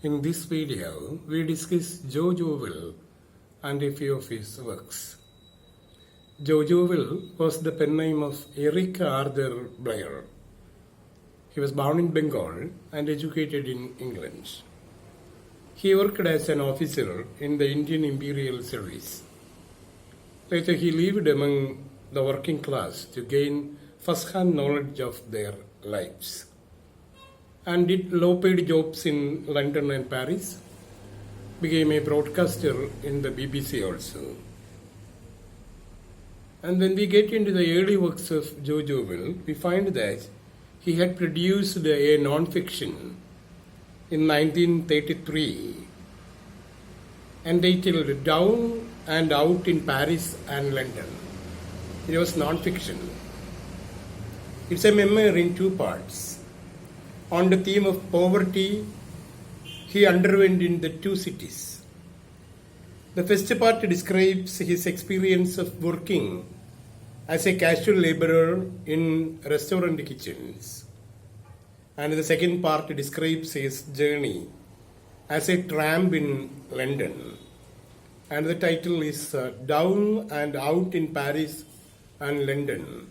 In this video, we discuss George Orwell and a few of his works. George Orwell was the pen name of Eric Arthur Blair. He was born in Bengal and educated in England. He worked as an officer in the Indian Imperial Service. Later, he lived among the working class to gain first-hand knowledge of their lives, and did low-paid jobs in London and Paris, became a broadcaster in the BBC also. And when we get into the early works of George Orwell, we find that he had produced a non-fiction in 1933 entitled Down and Out in Paris and London. It was non-fiction. It's a memoir in two parts. On the theme of poverty, he underwent in the two cities. The first part describes his experience of working as a casual laborer in restaurant kitchens. And the second part describes his journey as a tramp in London. And the title is Down and Out in Paris and London.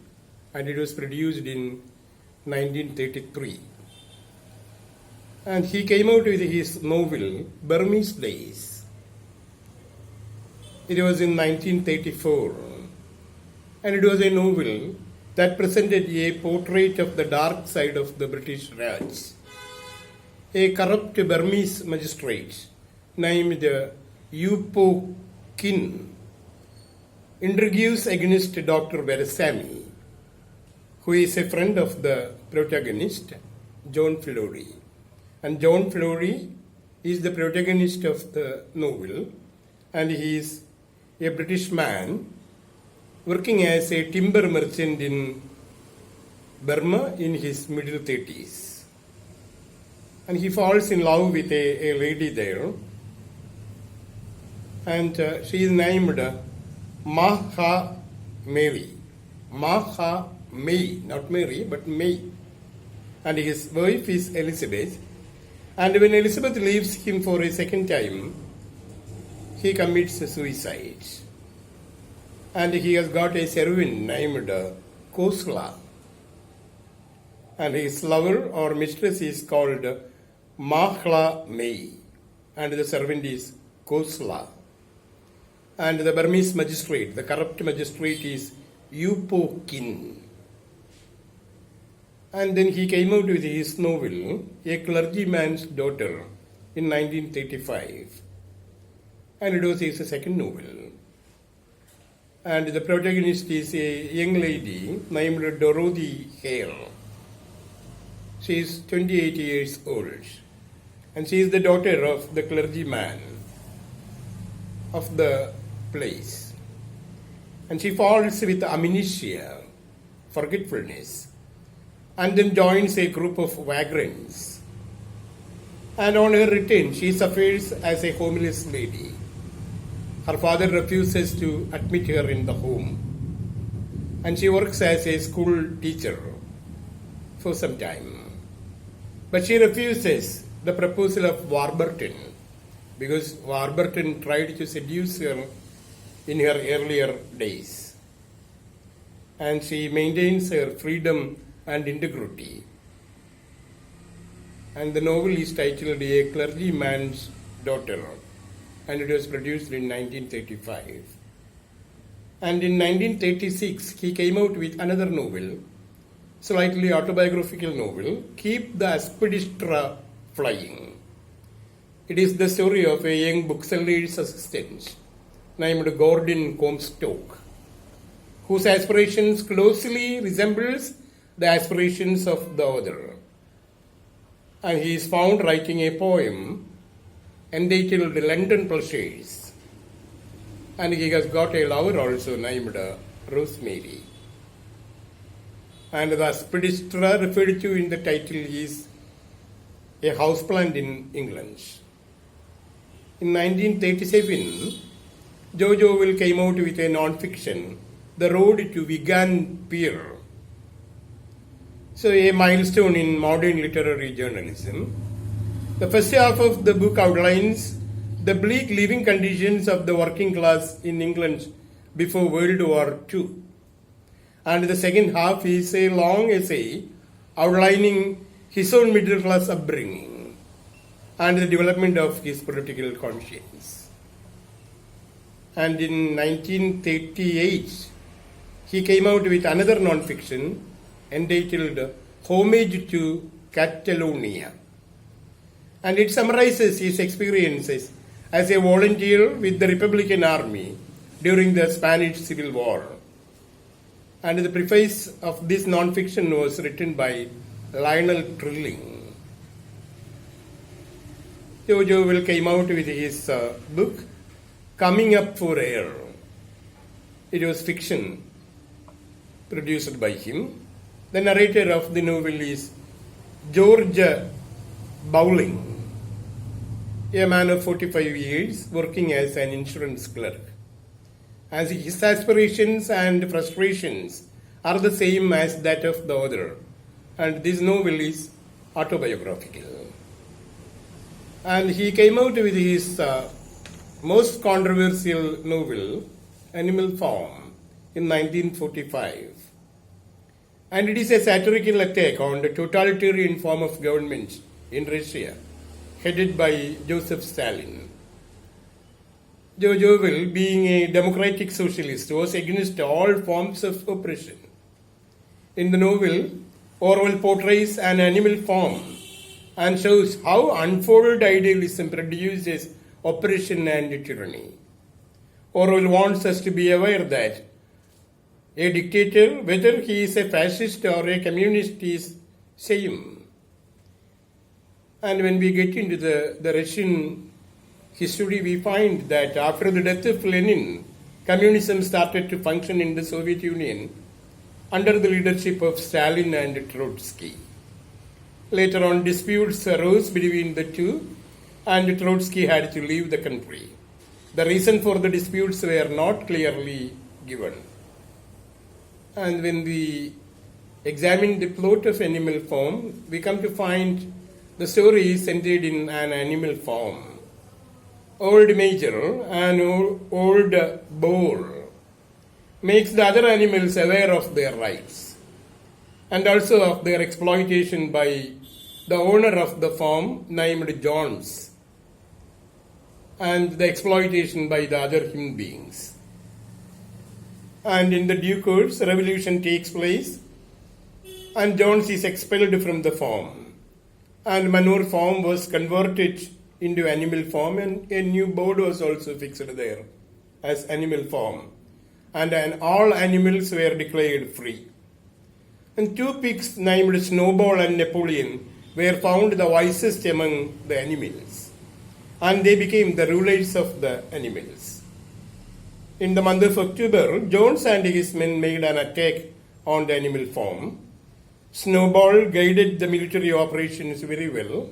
And it was produced in 1933. And he came out with his novel, Burmese Days. It was in 1934. And it was a novel that presented a portrait of the dark side of the British Raj. A corrupt Burmese magistrate named U Kin intrigues against Dr. Veresamy, who is a friend of the protagonist, John Flory. And John Flory is the protagonist of the novel, and he is a British man working as a timber merchant in Burma in his middle 30s. And he falls in love with a lady there, and she is named Maha Mary. Maha May, not Mary, but May. And his wife is Elizabeth. And when Elizabeth leaves him for a second time, he commits suicide. And he has got a servant named Kosla. And his lover or mistress is called Mahla May. And the servant is Kosla. And the Burmese magistrate, the corrupt magistrate, is Yupo Kin. And then he came out with his novel, A Clergyman's Daughter, in 1935. And it was his second novel. And the protagonist is a young lady named Dorothy Hale. She is 28 years old. And she is the daughter of the clergyman of the place. And she falls with amnesia, forgetfulness, and then joins a group of vagrants. And on her return, she suffers as a homeless lady. Her father refuses to admit her in the home, and she works as a school teacher for some time. But she refuses the proposal of Warburton, because Warburton tried to seduce her in her earlier days. And she maintains her freedom and integrity. And the novel is titled A Clergyman's Daughter, and it was produced in 1935. And in 1936, he came out with another novel, slightly autobiographical novel, Keep the Aspirants Flying. It is the story of a young bookseller's assistant named Gordon Comstock, whose aspirations closely resembles the aspirations of the author. And he is found writing a poem entitled London Pleasures. And he has got a lover also named Rosemary. And the spinster referred to in the title is a houseplant in England. In 1937, George Orwell came out with a non-fiction, The Road to Wigan Pier. So a milestone in modern literary journalism. The first half of the book outlines the bleak living conditions of the working class in England before World War II. And the second half is a long essay outlining his own middle class upbringing and the development of his political conscience. And in 1938, he came out with another non-fiction entitled Homage to Catalonia. And it summarizes his experiences as a volunteer with the Republican Army during the Spanish Civil War. And the preface of this non-fiction was written by Lionel Trilling. Jojo will came out with his book, Coming Up for Air. It was fiction produced by him. The narrator of the novel is George Bowling, a man of 45 years working as an insurance clerk. As his aspirations and frustrations are the same as that of the author, and this novel is autobiographical. And he came out with his most controversial novel, Animal Farm, in 1945. And it is a satirical attack on the totalitarian form of government in Russia, headed by Joseph Stalin. George Orwell, being a democratic socialist, was against all forms of oppression. In the novel, Orwell portrays an animal farm and shows how unfolded idealism produces oppression and tyranny. Orwell wants us to be aware that a dictator, whether he is a fascist or a communist, is same. And when we get into the Russian history, we find that after the death of Lenin, communism started to function in the Soviet Union under the leadership of Stalin and Trotsky. Later on, disputes arose between the two, and Trotsky had to leave the country. The reason for the disputes were not clearly given. And when we examine the plot of Animal Farm, we come to find the story is centered in an animal farm. Old Major, an old boar, makes the other animals aware of their rights and also of their exploitation by the owner of the farm named Jones, and the exploitation by the other human beings. And in the due course, a revolution takes place, and Jones is expelled from the farm. And manure farm was converted into animal farm, and a new board was also fixed there as animal farm. And all animals were declared free. And two pigs named Snowball and Napoleon were found the wisest among the animals, and they became the rulers of the animals. In the month of October, Jones and his men made an attack on the animal farm. Snowball guided the military operations very well.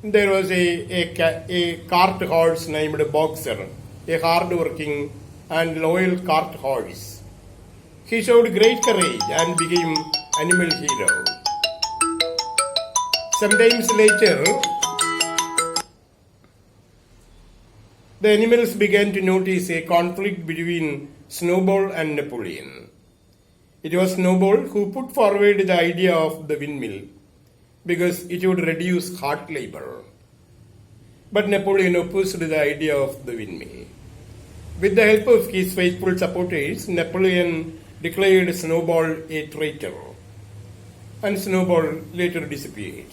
There was a cart horse named Boxer, a hard-working and loyal cart horse. He showed great courage and became animal hero. Sometimes later, the animals began to notice a conflict between Snowball and Napoleon. It was Snowball who put forward the idea of the windmill because it would reduce hard labor. But Napoleon opposed the idea of the windmill. With the help of his faithful supporters, Napoleon declared Snowball a traitor, and Snowball later disappeared.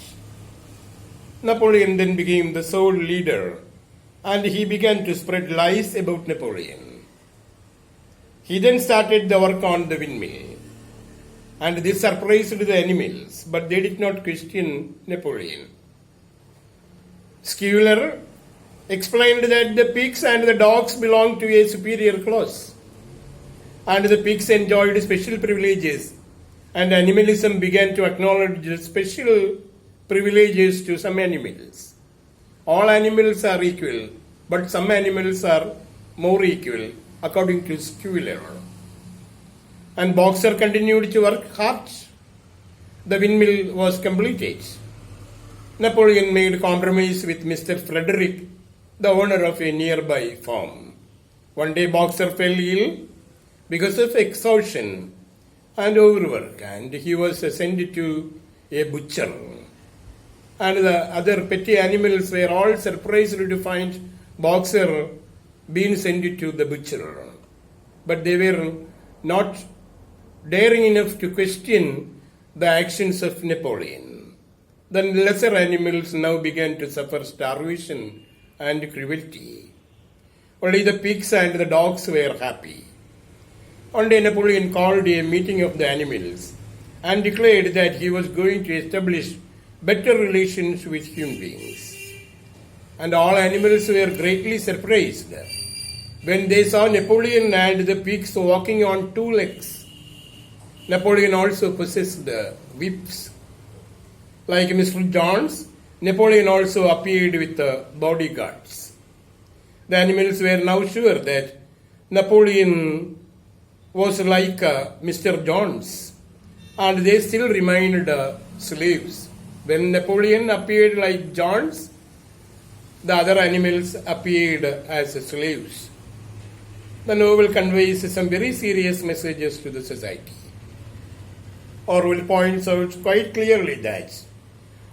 Napoleon then became the sole leader, and he began to spread lies about Napoleon. He then started the work on the windmill, and this surprised the animals, but they did not question Napoleon. Schuler explained that the pigs and the dogs belonged to a superior class, and the pigs enjoyed special privileges, and animalism began to acknowledge the special privileges to some animals. All animals are equal, but some animals are more equal, according to Schuler. And Boxer continued to work hard. The windmill was completed. Napoleon made compromise with Mr. Frederick, the owner of a nearby farm. One day Boxer fell ill because of exhaustion and overwork, and he was sent to a butcher. And the other petty animals were all surprised to find Boxer being sent to the butcher. But they were not daring enough to question the actions of Napoleon. The lesser animals now began to suffer starvation and cruelty. Only the pigs and the dogs were happy. One day Napoleon called a meeting of the animals and declared that he was going to establish better relations with human beings. And all animals were greatly surprised when they saw Napoleon and the pigs walking on two legs. Napoleon also possessed whips. Like Mr. Jones, Napoleon also appeared with bodyguards. The animals were now sure that Napoleon was like Mr. Jones, and they still remained slaves. When Napoleon appeared like Jones, the other animals appeared as slaves. The novel conveys some very serious messages to the society. Orwell points out quite clearly that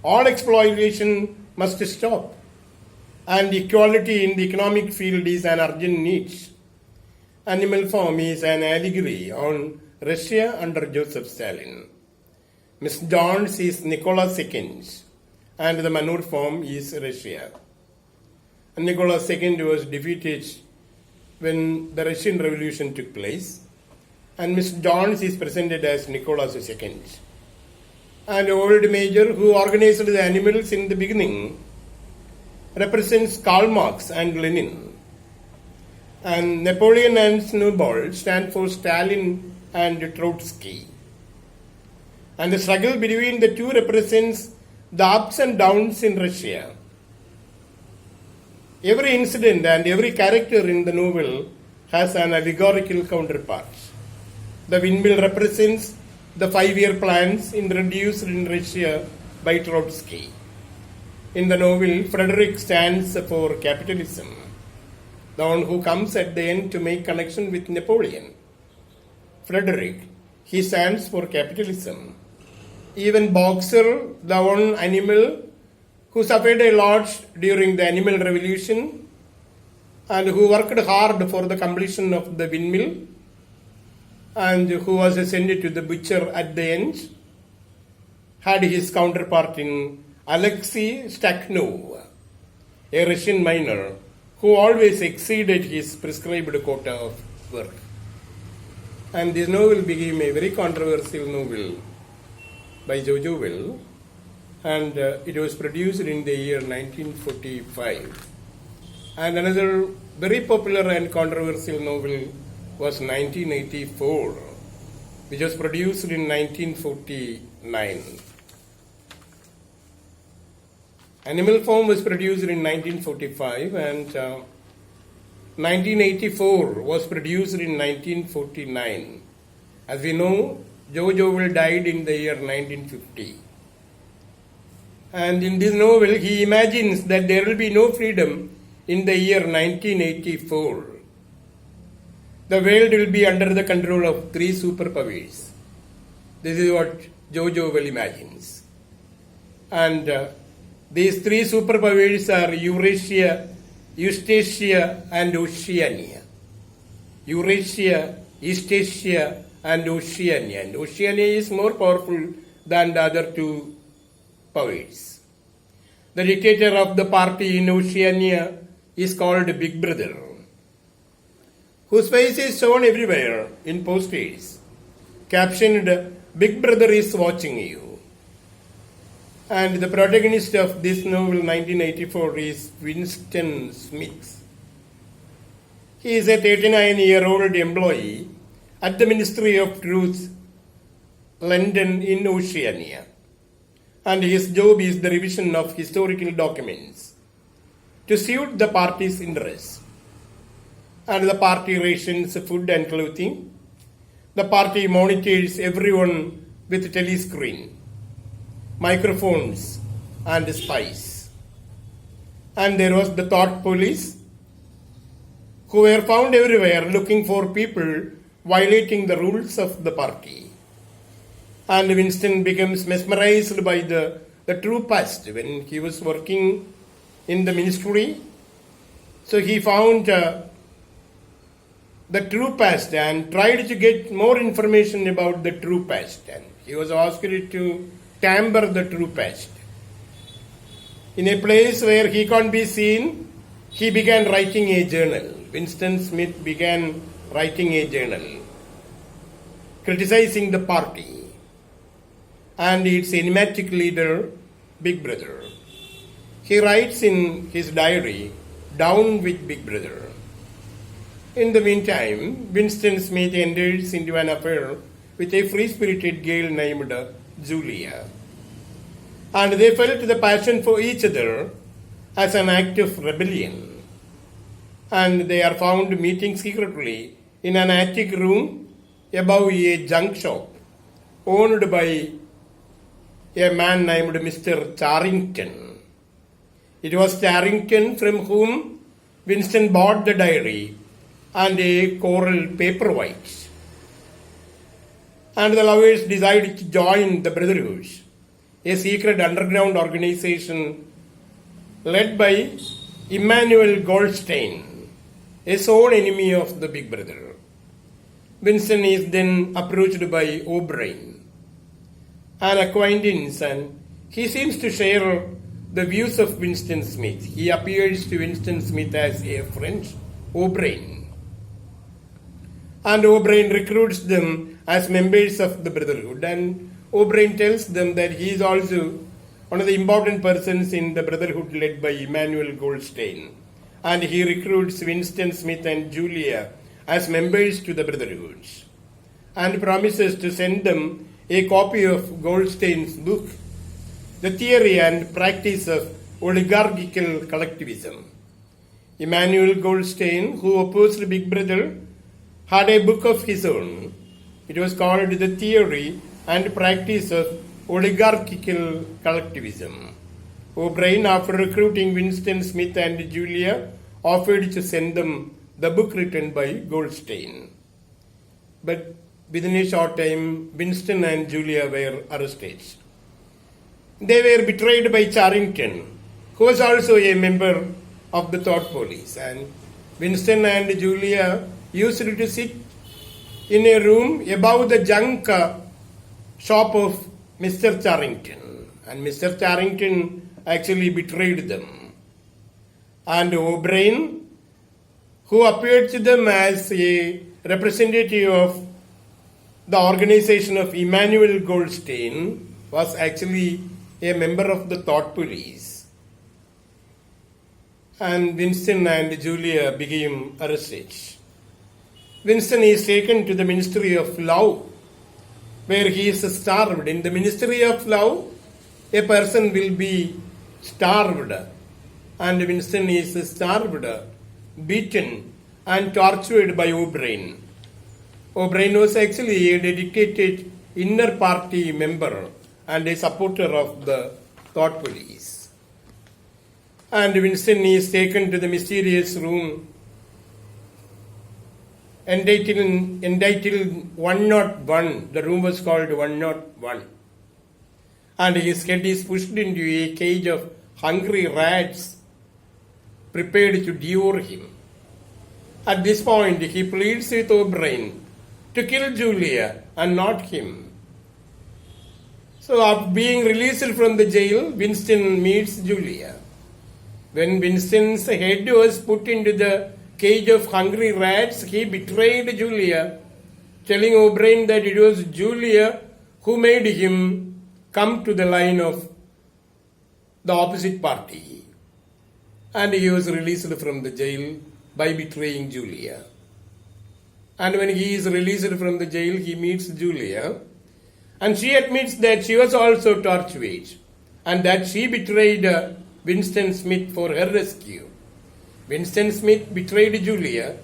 all exploitation must stop, and equality in the economic field is an urgent need. Animal farm is an allegory on Russia under Joseph Stalin. Miss Jones is Nicholas II, and the manure farm is Russia. And Nicholas II was defeated when the Russian Revolution took place, and Miss Jones is presented as Nicholas II. And old major who organized the animals in the beginning represents Karl Marx and Lenin. And Napoleon and Snowball stand for Stalin and Trotsky. And the struggle between the two represents the ups and downs in Russia. Every incident and every character in the novel has an allegorical counterpart. The windmill represents the 5-year plans introduced in Russia by Trotsky. In the novel, Frederick stands for capitalism, the one who comes at the end to make connection with Napoleon. Frederick, he stands for capitalism. Even Boxer, the one animal who suffered a lot during the animal revolution and who worked hard for the completion of the windmill and who was sent to the butcher at the end, had his counterpart in Alexei Stakhanov, a Russian miner who always exceeded his prescribed quota of work. And this novel became a very controversial novel by George Orwell, and it was produced in the year 1945. And another very popular and controversial novel was 1984, which was produced in 1949. Animal Farm was produced in 1945, and 1984 was produced in 1949. As we know, George Orwell died in the year 1950. And in this novel, he imagines that there will be no freedom in the year 1984. The world will be under the control of 3 superpowers. This is what George Orwell imagines. And these 3 superpowers are Eurasia, Eastasia, and Oceania. Eurasia, Eastasia, and Oceania. And Oceania is more powerful than the other 2 powers. The dictator of the party in Oceania is called Big Brother, whose face is shown everywhere in posters, captioned, "Big Brother is watching you." And the protagonist of this novel, 1984, is Winston Smith. He is a 39-year-old employee at the Ministry of Truth, London in Oceania. And his job is the revision of historical documents to suit the party's interests. And the party rations food and clothing. The party monitors everyone with telescreen, microphones, and spies. And there was the thought police, who were found everywhere looking for people violating the rules of the party. And Winston becomes mesmerized by the true past when he was working in the ministry. So he found the true past and tried to get more information about the true past. And he was asked to tamper the true past. In a place where he can't be seen, he began writing a journal. Winston Smith began writing a journal, criticizing the party and its enigmatic leader, Big Brother. He writes in his diary, "Down with Big Brother." In the meantime, Winston Smith enters into an affair with a free-spirited girl named Julia. And they felt the passion for each other as an act of rebellion. And they are found meeting secretly in an attic room above a junk shop owned by a man named Mr. Charrington. It was Charrington from whom Winston bought the diary and a coral paperweight. And the lovers decided to join the Brotherhood, a secret underground organization led by Emmanuel Goldstein, a sworn enemy of the Big Brother. Winston is then approached by O'Brien, an acquaintance, and he seems to share the views of Winston Smith. He appears to Winston Smith as a friend, O'Brien. And O'Brien recruits them as members of the Brotherhood. And O'Brien tells them that he is also one of the important persons in the Brotherhood led by Emmanuel Goldstein. And he recruits Winston Smith and Julia as members to the Brotherhood and promises to send them a copy of Goldstein's book, The Theory and Practice of Oligarchical Collectivism. Emmanuel Goldstein, who opposed Big Brother, had a book of his own. It was called The Theory and Practice of Oligarchical Collectivism. O'Brien, after recruiting Winston Smith and Julia, offered to send them the book written by Goldstein. But within a short time, Winston and Julia were arrested. They were betrayed by Charrington, who was also a member of the thought police. And Winston and Julia used to sit in a room above the junk shop of Mr. Charrington. And Mr. Charrington actually betrayed them. And O'Brien, who appeared to them as a representative of the organization of Emmanuel Goldstein, was actually a member of the thought police. And Winston and Julia became arrested. Winston is taken to the Ministry of Love, where he is starved. In the Ministry of Love, a person will be starved, and Winston is starved, beaten, and tortured by O'Brien. O'Brien was actually a dedicated inner party member and a supporter of the thought police. And Winston is taken to the mysterious room entitled 101. The room was called 101. And his head is pushed into a cage of hungry rats prepared to devour him. At this point, he pleads with O'Brien to kill Julia and not him. So, after being released from the jail, Winston meets Julia. When Winston's head was put into the cage of hungry rats, he betrayed Julia, telling O'Brien that it was Julia who made him come to the line of the opposite party. And he was released from the jail by betraying Julia. And when he is released from the jail, he meets Julia, and she admits that she was also tortured and that she betrayed Winston Smith for her rescue. Winston Smith betrayed Julia,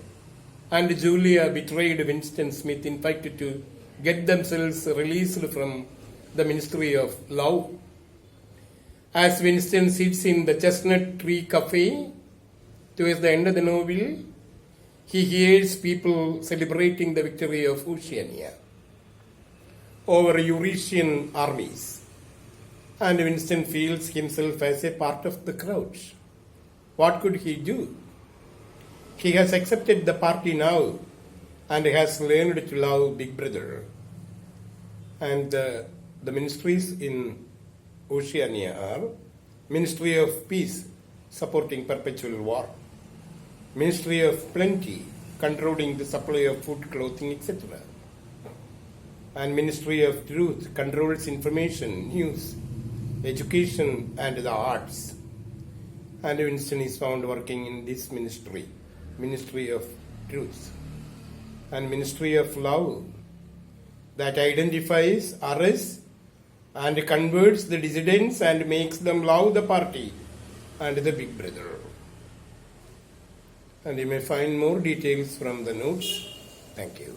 and Julia betrayed Winston Smith, in fact, to get themselves released from the Ministry of Love. As Winston sits in the Chestnut Tree Cafe, towards the end of the novel, he hears people celebrating the victory of Oceania over Eurasian armies, and Winston feels himself as a part of the crowd. What could he do? He has accepted the party now and has learned to love Big Brother. And the ministries in Oceania are Ministry of Peace, supporting perpetual war; Ministry of Plenty, controlling the supply of food, clothing, etc. And Ministry of Truth controls information, news, education, and the arts. And Winston is found working in this ministry, Ministry of Truth, and Ministry of Love, that identifies, arrests, and converts the dissidents and makes them love the party and the Big Brother. And you may find more details from the notes. Thank you.